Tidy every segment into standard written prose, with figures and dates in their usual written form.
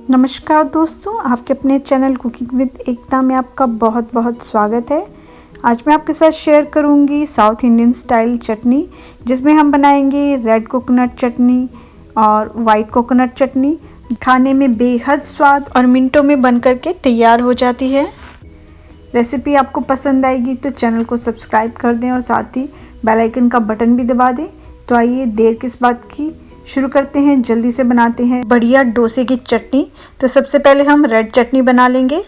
नमस्कार दोस्तों, आपके अपने चैनल कुकिंग विद एकता में आपका बहुत बहुत स्वागत है। आज मैं आपके साथ शेयर करूंगी साउथ इंडियन स्टाइल चटनी, जिसमें हम बनाएंगे रेड कोकोनट चटनी और वाइट कोकोनट चटनी। खाने में बेहद स्वाद और मिनटों में बनकर के तैयार हो जाती है। रेसिपी आपको पसंद आएगी तो चैनल को सब्सक्राइब कर दें और साथ ही बेल आइकन का बटन भी दबा दें। तो आइए देर किस बात की, शुरू करते हैं, जल्दी से बनाते हैं बढ़िया डोसे की चटनी। तो सबसे पहले हम रेड चटनी बना लेंगे।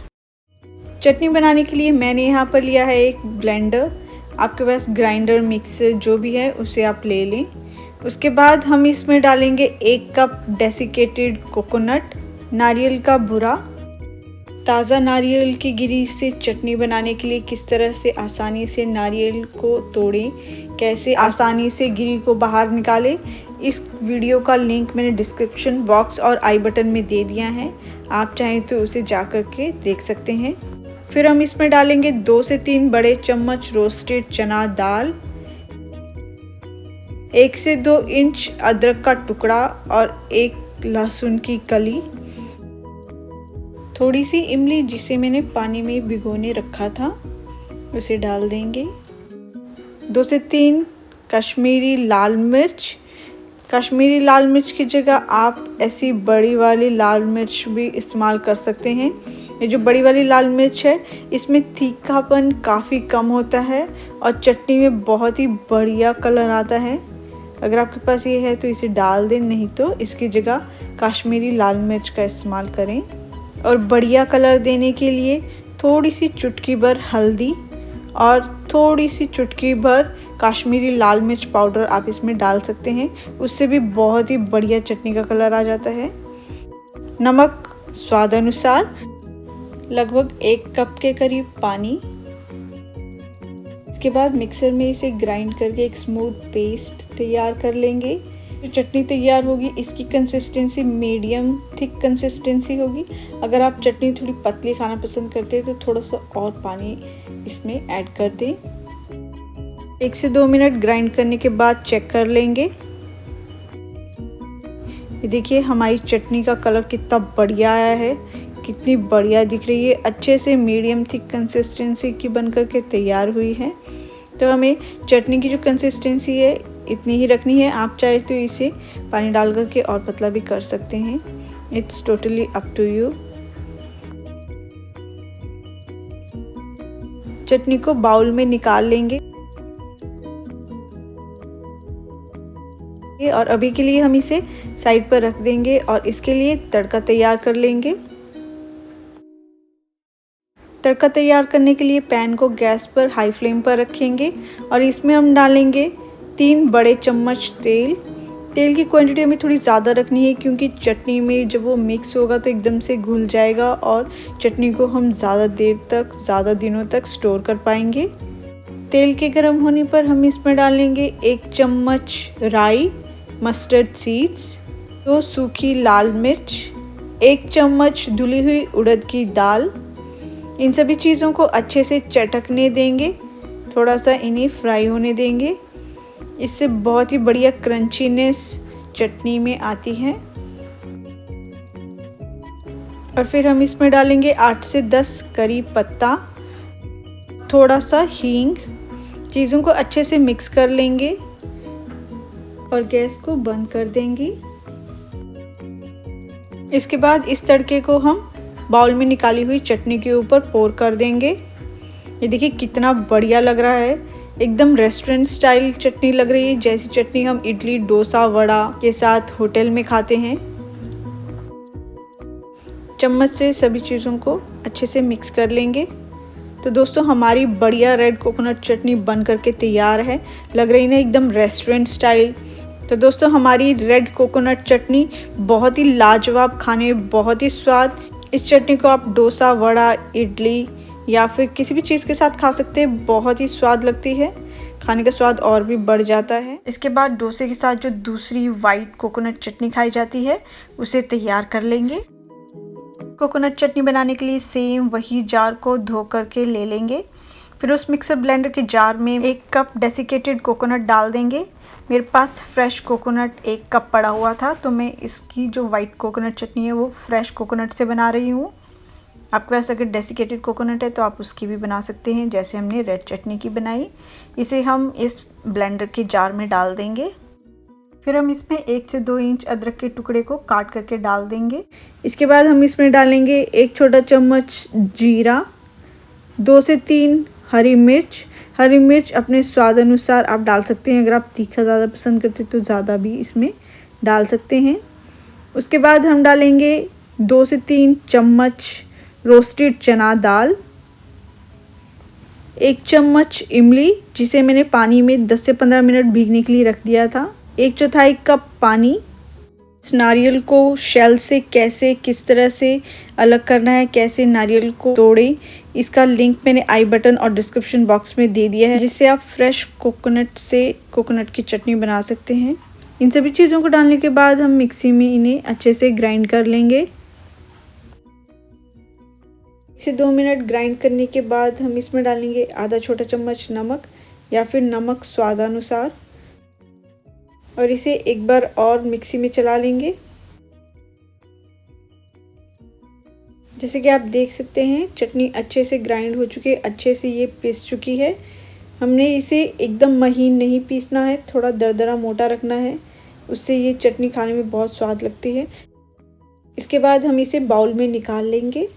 चटनी बनाने के लिए मैंने यहाँ पर लिया है एक ब्लेंडर। आपके पास ग्राइंडर मिक्सर जो भी है उसे आप ले लें। उसके बाद हम इसमें डालेंगे 1 कप डेसिकेटेड कोकोनट, नारियल का भुरा। ताज़ा नारियल की गिरी से चटनी बनाने के लिए किस तरह से आसानी से नारियल को तोड़ें, कैसे आसानी से गिरी को बाहर निकालें, इस वीडियो का लिंक मैंने डिस्क्रिप्शन बॉक्स और आई बटन में दे दिया है। आप चाहें तो उसे जा कर के देख सकते हैं। फिर हम इसमें डालेंगे 2 से 3 बड़े चम्मच रोस्टेड चना दाल, 1 से 2 इंच अदरक का टुकड़ा और 1 लहसुन की कली, थोड़ी सी इमली जिसे मैंने पानी में भिगोने रखा था उसे डाल देंगे। 2 से 3 कश्मीरी लाल मिर्च। कश्मीरी लाल मिर्च की जगह आप ऐसी बड़ी वाली लाल मिर्च भी इस्तेमाल कर सकते हैं। ये जो बड़ी वाली लाल मिर्च है इसमें तीखापन काफ़ी कम होता है और चटनी में बहुत ही बढ़िया कलर आता है। अगर आपके पास ये है तो इसे डाल दें, नहीं तो इसकी जगह कश्मीरी लाल मिर्च का इस्तेमाल करें। और बढ़िया कलर देने के लिए थोड़ी सी चुटकी भर हल्दी और थोड़ी सी चुटकी भर कश्मीरी लाल मिर्च पाउडर आप इसमें डाल सकते हैं। उससे भी बहुत ही बढ़िया चटनी का कलर आ जाता है। नमक स्वाद अनुसार, लगभग 1 कप के करीब पानी। इसके बाद मिक्सर में इसे ग्राइंड करके एक स्मूथ पेस्ट तैयार कर लेंगे। जो चटनी तैयार होगी इसकी कंसिस्टेंसी मीडियम थिक कंसिस्टेंसी होगी। अगर आप चटनी थोड़ी पतली खाना पसंद करते हैं तो थोड़ा सा और पानी इसमें ऐड कर दें। 1 से 2 मिनट ग्राइंड करने के बाद चेक कर लेंगे। ये देखिए हमारी चटनी का कलर कितना बढ़िया आया है, कितनी बढ़िया दिख रही है, अच्छे से मीडियम थिक कंसिस्टेंसी की बनकर के तैयार हुई है। तो हमें चटनी की जो कंसिस्टेंसी है इतनी ही रखनी है। आप चाहे तो इसे पानी डाल करके और पतला भी कर सकते हैं। It's totally up to you. Chutney को बाउल में निकाल लेंगे और अभी के लिए हम इसे साइड पर रख देंगे और इसके लिए तड़का तैयार कर लेंगे। तड़का तैयार करने के लिए पैन को गैस पर हाई फ्लेम पर रखेंगे और इसमें हम डालेंगे 3 बड़े चम्मच तेल। तेल की क्वांटिटी हमें थोड़ी ज़्यादा रखनी है क्योंकि चटनी में जब वो मिक्स होगा तो एकदम से घुल जाएगा और चटनी को हम ज़्यादा देर तक, ज़्यादा दिनों तक स्टोर कर पाएंगे। तेल के गर्म होने पर हम इसमें डालेंगे 1 चम्मच राई, मस्टर्ड सीड्स, 2 सूखी लाल मिर्च, 1 चम्मच धुली हुई उड़द की दाल। इन सभी चीज़ों को अच्छे से चटकने देंगे, थोड़ा सा इन्हें फ्राई होने देंगे। इससे बहुत ही बढ़िया क्रंचीनेस चटनी में आती है। और फिर हम इसमें डालेंगे 8 से 10 करी पत्ता, थोड़ा सा हींग। चीज़ों को अच्छे से मिक्स कर लेंगे और गैस को बंद कर देंगे। इसके बाद इस तड़के को हम बाउल में निकाली हुई चटनी के ऊपर पोर कर देंगे। ये देखिए कितना बढ़िया लग रहा है, एकदम रेस्टोरेंट स्टाइल चटनी लग रही है, जैसी चटनी हम इडली, डोसा, वड़ा के साथ होटल में खाते हैं। चम्मच से सभी चीज़ों को अच्छे से मिक्स कर लेंगे। तो दोस्तों हमारी बढ़िया रेड कोकोनट चटनी बन करके तैयार है, लग रही ना एकदम रेस्टोरेंट स्टाइल। तो दोस्तों हमारी रेड कोकोनट चटनी बहुत ही लाजवाब, खाने में बहुत ही स्वाद। इस चटनी को आप डोसा, वड़ा, इडली या फिर किसी भी चीज़ के साथ खा सकते हैं, बहुत ही स्वाद लगती है, खाने का स्वाद और भी बढ़ जाता है। इसके बाद डोसे के साथ जो दूसरी वाइट कोकोनट चटनी खाई जाती है उसे तैयार कर लेंगे। कोकोनट चटनी बनाने के लिए सेम वही जार को धो करके ले लेंगे। फिर उस मिक्सर ब्लेंडर के जार में 1 कप डेसिकेटेड कोकोनट डाल देंगे मेरे पास फ्रेश कोकोनट 1 कप पड़ा हुआ था, तो मैं इसकी जो वाइट कोकोनट चटनी है वो फ्रेश कोकोनट से बना रही हूँ। आपके पास अगर डेसिकेटेड कोकोनट है तो आप उसकी भी बना सकते हैं, जैसे हमने रेड चटनी की बनाई। इसे हम इस ब्लेंडर के जार में डाल देंगे। फिर हम इसमें 1 से 2 इंच अदरक के टुकड़े को काट करके डाल देंगे। इसके बाद हम इसमें डालेंगे 1 छोटा चम्मच जीरा, 2 से 3 हरी मिर्च। हरी मिर्च अपने स्वाद अनुसार आप डाल सकते हैं, अगर आप तीखा ज़्यादा पसंद करते हैं तो ज़्यादा भी इसमें डाल सकते हैं। उसके बाद हम डालेंगे 2 से 3 चम्मच रोस्टेड चना दाल, 1 चम्मच इमली जिसे मैंने पानी में 10 से 15 मिनट भीगने के लिए रख दिया था, 1/4 कप पानी। इस नारियल को शेल से कैसे किस तरह से अलग करना है, कैसे नारियल को तोड़ें, इसका लिंक मैंने आई बटन और डिस्क्रिप्शन बॉक्स में दे दिया है, जिससे आप फ्रेश कोकोनट से कोकोनट की चटनी बना सकते हैं। इन सभी चीज़ों को डालने के बाद हम मिक्सी में इन्हें अच्छे से ग्राइंड कर लेंगे। इसे 2 मिनट ग्राइंड करने के बाद हम इसमें डालेंगे आधा छोटा चम्मच नमक या फिर नमक स्वादानुसार, और इसे एक बार और मिक्सी में चला लेंगे। जैसे कि आप देख सकते हैं चटनी अच्छे से ग्राइंड हो चुकी है, अच्छे से ये पीस चुकी है। हमने इसे एकदम महीन नहीं पीसना है, थोड़ा दरदरा मोटा रखना है, उससे ये चटनी खाने में बहुत स्वाद लगती है। इसके बाद हम इसे बाउल में निकाल लेंगे।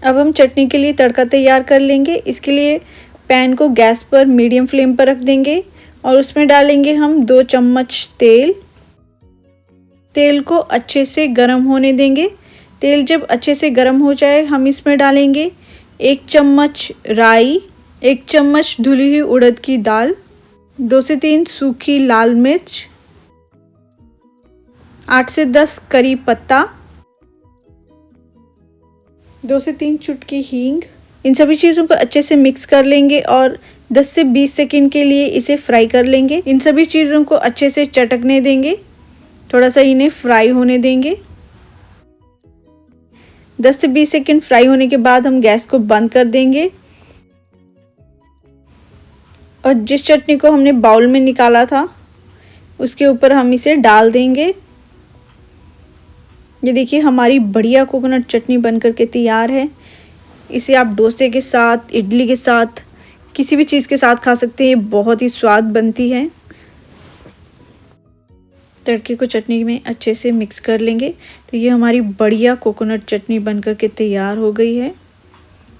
अब हम चटनी के लिए तड़का तैयार कर लेंगे। इसके लिए पैन को गैस पर मीडियम फ्लेम पर रख देंगे और उसमें डालेंगे हम 2 चम्मच तेल। तेल को अच्छे से गर्म होने देंगे। तेल जब अच्छे से गर्म हो जाए हम इसमें डालेंगे 1 चम्मच राई, 1 चम्मच धुली हुई उड़द की दाल, 2 से 3 सूखी लाल मिर्च, 8 से 10 करी पत्ता, 2 से 3 चुटकी हींग। इन सभी चीज़ों को अच्छे से मिक्स कर लेंगे और 10 से 20 सेकंड के लिए इसे फ्राई कर लेंगे। इन सभी चीज़ों को अच्छे से चटकने देंगे, थोड़ा सा इन्हें फ्राई होने देंगे। 10 से 20 सेकंड फ्राई होने के बाद हम गैस को बंद कर देंगे और जिस चटनी को हमने बाउल में निकाला था उसके ऊपर हम इसे डाल देंगे। ये देखिए हमारी बढ़िया कोकोनट चटनी बनकर के तैयार है। इसे आप डोसे के साथ, इडली के साथ, किसी भी चीज़ के साथ खा सकते हैं, बहुत ही स्वाद बनती है। तड़के को चटनी में अच्छे से मिक्स कर लेंगे तो ये हमारी बढ़िया कोकोनट चटनी बनकर के तैयार हो गई है।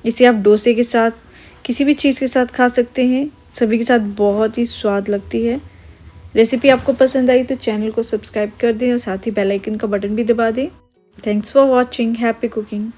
इसे आप डोसे के साथ, किसी भी चीज़ के साथ खा सकते हैं, सभी के साथ बहुत ही स्वाद लगती है। रेसिपी आपको पसंद आई तो चैनल को सब्सक्राइब कर दें और साथ ही बेल आइकन का बटन भी दबा दें। Thanks for watching. Happy cooking.